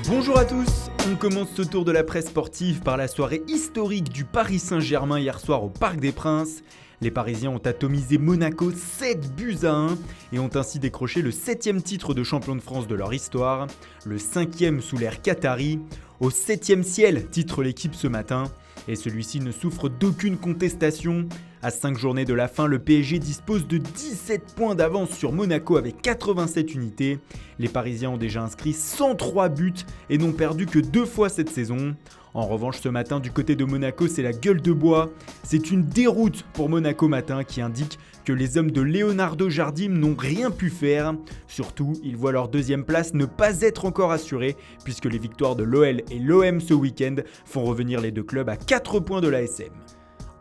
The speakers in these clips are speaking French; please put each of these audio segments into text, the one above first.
Bonjour à tous, on commence ce tour de la presse sportive par la soirée historique du Paris Saint-Germain hier soir au Parc des Princes. Les Parisiens ont atomisé Monaco 7-1 et ont ainsi décroché le 7e titre de champion de France de leur histoire, le 5e sous l'ère qatari. Au 7e ciel, titre l'équipe ce matin, et celui-ci ne souffre d'aucune contestation. À 5 journées de la fin, le PSG dispose de 17 points d'avance sur Monaco avec 87 unités. Les Parisiens ont déjà inscrit 103 buts et n'ont perdu que 2 fois cette saison. En revanche, ce matin, du côté de Monaco, c'est la gueule de bois. C'est une déroute pour Monaco Matin qui indique que les hommes de Leonardo Jardim n'ont rien pu faire. Surtout, ils voient leur deuxième place ne pas être encore assurée puisque les victoires de l'OL et l'OM ce week-end font revenir les deux clubs à 4 points de l'ASM.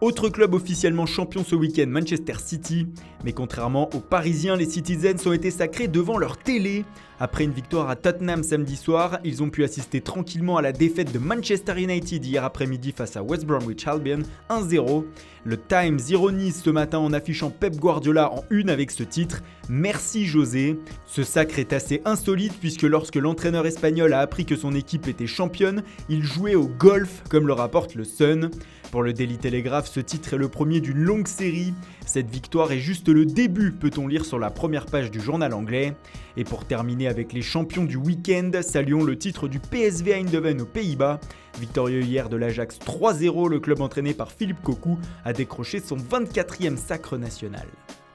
Autre club officiellement champion ce week-end, Manchester City. Mais contrairement aux Parisiens, les Citizens ont été sacrés devant leur télé. Après une victoire à Tottenham samedi soir, ils ont pu assister tranquillement à la défaite de Manchester United hier après-midi face à West Bromwich Albion 1-0. Le Times ironise ce matin en affichant Pep Guardiola en une avec ce titre « Merci José ». Ce sacre est assez insolite puisque lorsque l'entraîneur espagnol a appris que son équipe était championne, il jouait au golf comme le rapporte le Sun. Pour le Daily Telegraph, ce titre est le premier d'une longue série. Cette victoire est juste le début, peut-on lire sur la première page du journal anglais. Et pour terminer avec les champions du week-end, saluons le titre du PSV Eindhoven aux Pays-Bas. Victorieux hier de l'Ajax 3-0, le club entraîné par Philippe Cocu a décroché son 24e sacre national.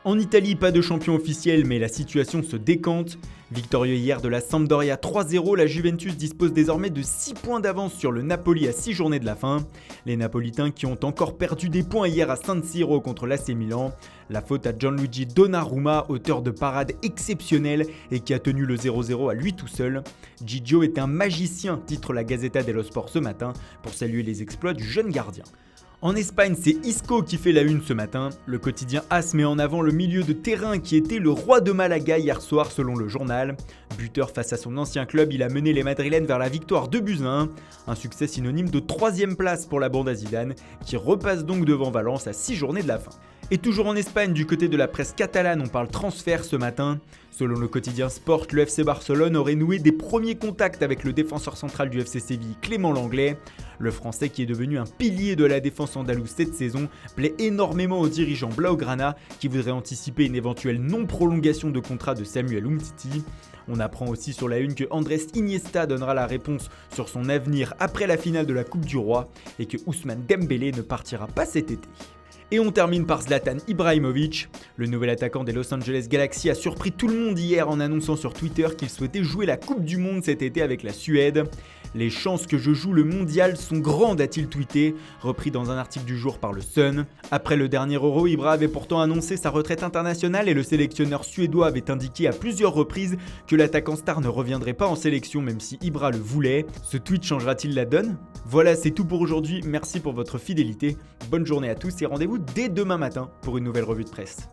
En Italie, pas de champion officiel, mais la situation se décante. Victorieux hier de la Sampdoria 3-0, la Juventus dispose désormais de 6 points d'avance sur le Napoli à 6 journées de la fin. Les Napolitains qui ont encore perdu des points hier à San Siro contre l'AC Milan. La faute à Gianluigi Donnarumma, auteur de parades exceptionnelles et qui a tenu le 0-0 à lui tout seul. Gigio est un magicien, titre la Gazzetta dello Sport ce matin, pour saluer les exploits du jeune gardien. En Espagne, c'est Isco qui fait la une ce matin. Le quotidien AS met en avant le milieu de terrain qui était le roi de Malaga hier soir selon le journal. Buteur face à son ancien club, il a mené les Madrilènes vers la victoire 2-1. Un succès synonyme de 3e place pour la bande Zidane qui repasse donc devant Valence à 6 journées de la fin. Et toujours en Espagne, du côté de la presse catalane, on parle transfert ce matin. Selon le quotidien Sport, le FC Barcelone aurait noué des premiers contacts avec le défenseur central du FC Séville, Clément Lenglet. Le Français, qui est devenu un pilier de la défense andalouse cette saison, plaît énormément aux dirigeants Blaugrana qui voudraient anticiper une éventuelle non-prolongation de contrat de Samuel Umtiti. On apprend aussi sur la une que Andrés Iniesta donnera la réponse sur son avenir après la finale de la Coupe du Roi et que Ousmane Dembélé ne partira pas cet été. Et on termine par Zlatan Ibrahimovic. Le nouvel attaquant des Los Angeles Galaxy a surpris tout le monde hier en annonçant sur Twitter qu'il souhaitait jouer la Coupe du Monde cet été avec la Suède. Les chances que je joue le mondial sont grandes, a-t-il tweeté, repris dans un article du jour par le Sun. Après le dernier Euro, Ibra avait pourtant annoncé sa retraite internationale et le sélectionneur suédois avait indiqué à plusieurs reprises que l'attaquant star ne reviendrait pas en sélection même si Ibra le voulait. Ce tweet changera-t-il la donne ? Voilà, c'est tout pour aujourd'hui. Merci pour votre fidélité. Bonne journée à tous et rendez-vous dès demain matin pour une nouvelle revue de presse.